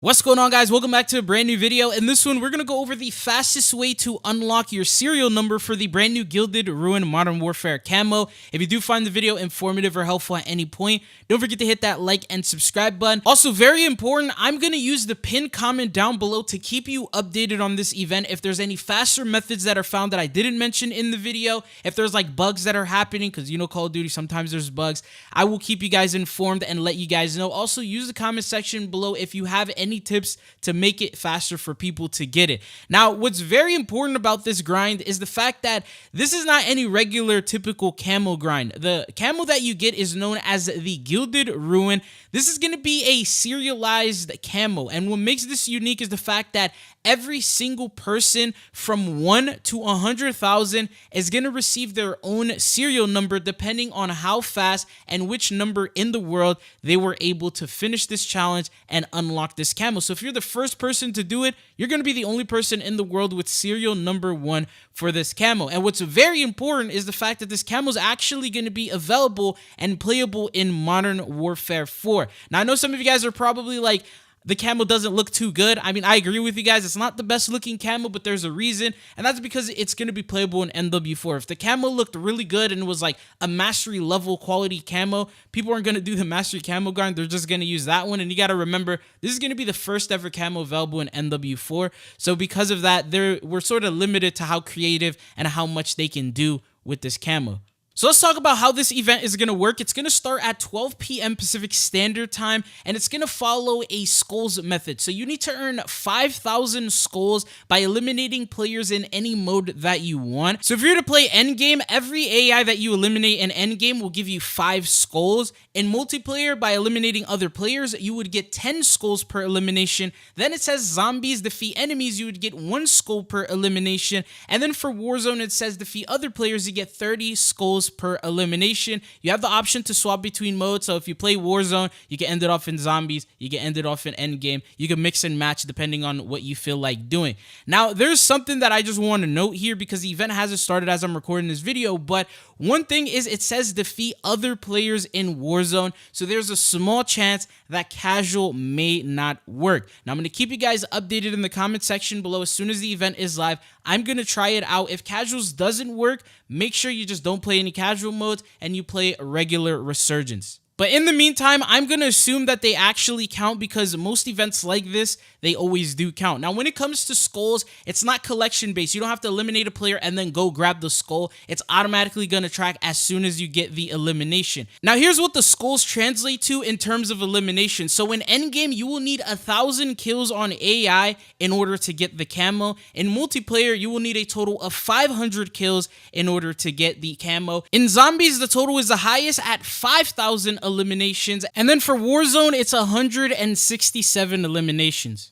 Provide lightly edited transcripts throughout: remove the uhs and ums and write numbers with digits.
What's going on, guys? Welcome back to a brand new video. In this one, we're going to go over the fastest way to unlock your serial number for the brand new Gilded Ruin Modern Warfare camo. If you do find the video informative or helpful at any point, don't forget to hit that like and subscribe button. Also, very important, I'm going to use the pinned comment down below to keep you updated on this event. If there's any faster methods that are found that I didn't mention in the video, if there's like bugs that are happening, because you know Call of Duty, sometimes there's bugs, I will keep you guys informed and let you guys know. Also, use the comment section below if you have any tips to make it faster for people to get it. Now, what's very important about this grind is the fact that this is not any regular typical camo grind. The camo that you get is known as the Gilded Ruin. This is going to be a serialized camo, and what makes this unique is the fact that every single person from 1 to 100,000 is going to receive their own serial number depending on how fast and which number in the world they were able to finish this challenge and unlock this camo. So if you're the first person to do it, you're going to be the only person in the world with serial number 1 for this camo. And what's very important is the fact that this camo is actually going to be available and playable in Modern Warfare 4. Now, I know some of you guys are probably like, the camo doesn't look too good. I mean, I agree with you guys. It's not the best looking camo, but there's a reason, and that's because it's going to be playable in MW4. If the camo looked really good and was like a mastery level quality camo, people aren't going to do the mastery camo grind. They're just going to use that one, and you got to remember, this is going to be the first ever camo available in MW4. So because of that, we're sort of limited to how creative and how much they can do with this camo. So let's talk about how this event is going to work. It's going to start at 12 p.m. Pacific Standard Time, and it's going to follow a skulls method. So you need to earn 5,000 skulls by eliminating players in any mode that you want. So if you're to play endgame, every AI that you eliminate in endgame will give you 5 skulls. In multiplayer, by eliminating other players, you would get 10 skulls per elimination. Then it says zombies defeat enemies, you would get 1 skull per elimination. And then for Warzone, it says defeat other players, you get 30 skulls per elimination. You have the option to swap between modes, so if you play Warzone, you can end it off in zombies, you can end it off in endgame, you can mix and match depending on what you feel like doing. Now, there's something that I just want to note here because the event hasn't started as I'm recording this video, but one thing is it says defeat other players in Warzone, so there's a small chance that casual may not work. Now, I'm going to keep you guys updated in the comment section below as soon as the event is live. I'm going to try it out. If casuals doesn't work, make sure you just don't play any casual modes and you play regular resurgence. But in the meantime, I'm going to assume that they actually count because most events like this, they always do count. Now, when it comes to skulls, it's not collection based. You don't have to eliminate a player and then go grab the skull. It's automatically going to track as soon as you get the elimination. Now, here's what the skulls translate to in terms of elimination. So in endgame, you will need 1,000 kills on AI in order to get the camo. In multiplayer, you will need a total of 500 kills in order to get the camo. In zombies, the total is the highest at 5,000 eliminations, and then for Warzone it's 167 eliminations.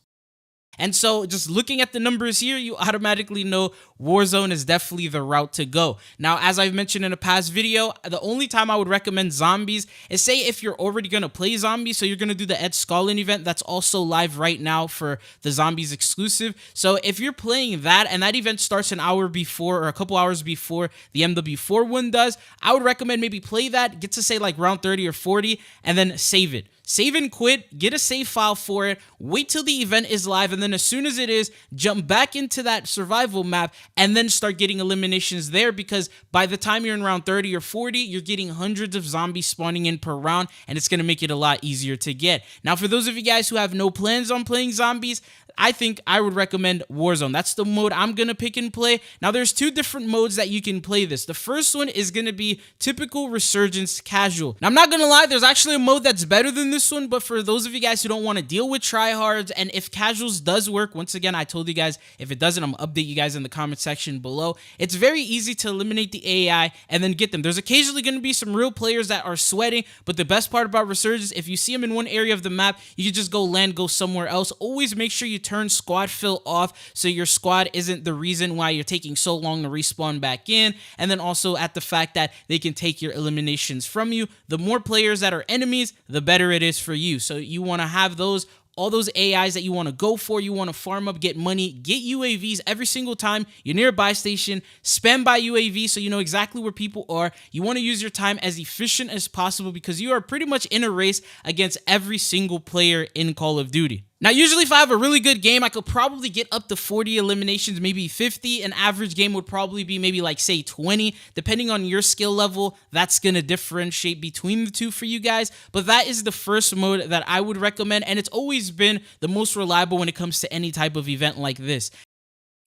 And so just looking at the numbers here, you automatically know Warzone is definitely the route to go. Now, as I've mentioned in a past video, the only time I would recommend zombies is say if you're already going to play zombies, so you're going to do the Ed Scullin event that's also live right now for the zombies exclusive. So if you're playing that and that event starts an hour before or a couple hours before the MW4 one does, I would recommend maybe play that, get to say like round 30 or 40, and then save it. Save and quit, get a save file for it, wait till the event is live, and then as soon as it is, jump back into that survival map and then start getting eliminations there, because by the time you're in round 30 or 40, you're getting hundreds of zombies spawning in per round, and it's going to make it a lot easier to get. Now, for those of you guys who have no plans on playing zombies, I think I would recommend Warzone. That's the mode I'm going to pick and play. Now, there's 2 different modes that you can play this. The first one is going to be typical resurgence casual. Now, I'm not going to lie, there's actually a mode that's better than this one, but for those of you guys who don't want to deal with tryhards, and if casuals does work, once again, I told you guys, if it doesn't, I'm going to update you guys in the comment section below. It's very easy to eliminate the AI and then get them. There's occasionally going to be some real players that are sweating, but the best part about resurgence, if you see them in one area of the map, you can just go land, go somewhere else. Always make sure you turn squad fill off so your squad isn't the reason why you're taking so long to respawn back in, and then also at the fact that they can take your eliminations from you. The more players that are enemies, the better it is for you. So you want to have those all those AIs that you want to go for, you want to farm up, get money, get UAVs every single time you're near a buy station, spam by UAV so you know exactly where people are. You want to use your time as efficient as possible because you are pretty much in a race against every single player in Call of Duty. Now, usually if I have a really good game, I could probably get up to 40 eliminations, maybe 50. An average game would probably be maybe like, say, 20. Depending on your skill level, that's going to differentiate between the two for you guys. But that is the first mode that I would recommend, and it's always been the most reliable when it comes to any type of event like this.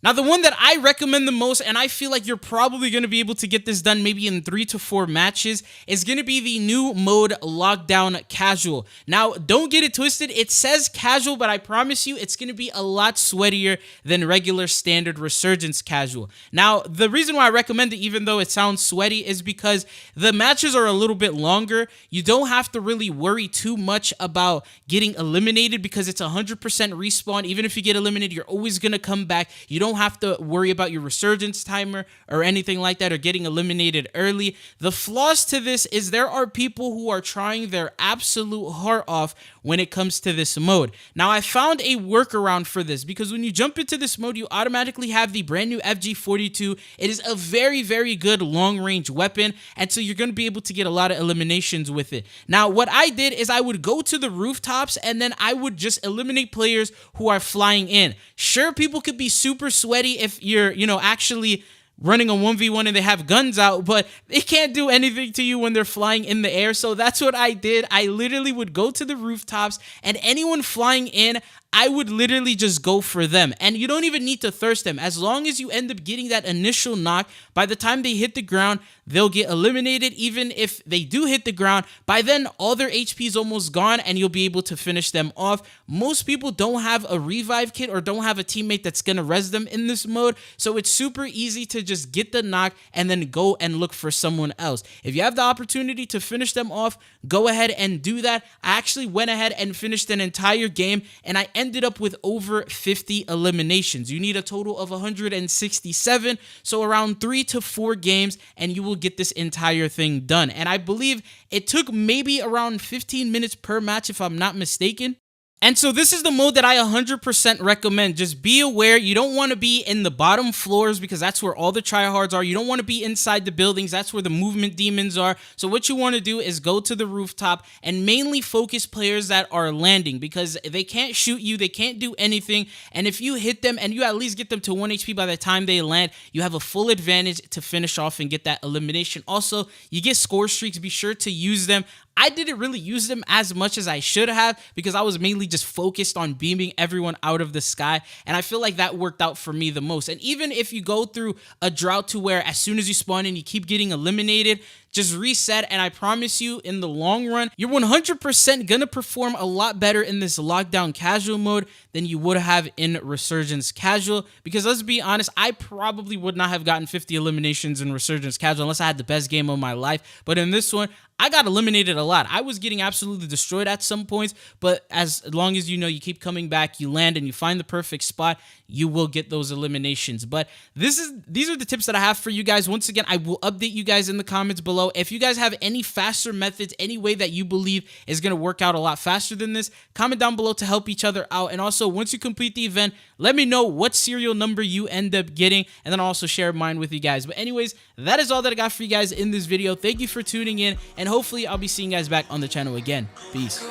Now, the one that I recommend the most, and I feel like you're probably going to be able to get this done maybe in 3 to 4 matches, is going to be the new mode, Lockdown Casual. Now, don't get it twisted. It says casual, but I promise you it's going to be a lot sweatier than regular standard Resurgence Casual. Now, the reason why I recommend it, even though it sounds sweaty, is because the matches are a little bit longer. You don't have to really worry too much about getting eliminated because it's 100% respawn. Even if you get eliminated, you're always going to come back. You don't have to worry about your resurgence timer or anything like that, or getting eliminated early. The flaws to this is there are people who are trying their absolute heart off when it comes to this mode. Now, I found a workaround for this, because when you jump into this mode, you automatically have the brand new FG42. It is a very, very good long-range weapon, and so you're going to be able to get a lot of eliminations with it. Now, what I did is I would go to the rooftops, and then I would just eliminate players who are flying in. Sure, people could be super sweaty if you're, actually running a 1v1 and they have guns out, but they can't do anything to you when they're flying in the air. So that's what I did. I literally would go to the rooftops, and anyone flying in, I would literally just go for them. And you don't even need to thirst them. As long as you end up getting that initial knock, by the time they hit the ground, they'll get eliminated. Even if they do hit the ground, by then all their HP is almost gone and you'll be able to finish them off. Most people don't have a revive kit or don't have a teammate that's gonna res them in this mode, so it's super easy to just get the knock and then go and look for someone else. If you have the opportunity to finish them off, go ahead and do that. I actually went ahead and finished an entire game, and I ended up with over 50 eliminations. You need a total of 167, so around 3 to 4 games, and you will get this entire thing done. And I believe it took maybe around 15 minutes per match, if I'm not mistaken. And so this is the mode that I 100% recommend. Just be aware, you don't want to be in the bottom floors because that's where all the tryhards are. You don't want to be inside the buildings. That's where the movement demons are. So what you want to do is go to the rooftop and mainly focus players that are landing, because they can't shoot you. They can't do anything. And if you hit them and you at least get them to 1 HP by the time they land, you have a full advantage to finish off and get that elimination. Also, you get score streaks. Be sure to use them. I didn't really use them as much as I should have because I was mainly just focused on beaming everyone out of the sky, and I feel like that worked out for me the most. And even if you go through a drought to where as soon as you spawn in you keep getting eliminated, just reset, and I promise you, in the long run, you're 100% gonna perform a lot better in this Lockdown Casual mode than you would have in Resurgence Casual. Because let's be honest, I probably would not have gotten 50 eliminations in Resurgence Casual unless I had the best game of my life. But in this one, I got eliminated a lot. I was getting absolutely destroyed at some points, but as long as you keep coming back, you land and you find the perfect spot, you will get those eliminations. But these are the tips that I have for you guys. Once again, I will update you guys in the comments below. If you guys have any faster methods, any way that you believe is going to work out a lot faster than this, comment down below to help each other out. And also, once you complete the event, let me know what serial number you end up getting, and then I'll also share mine with you guys. But anyways, that is all that I got for you guys in this video. Thank you for tuning in, and hopefully I'll be seeing you guys back on the channel again. Peace.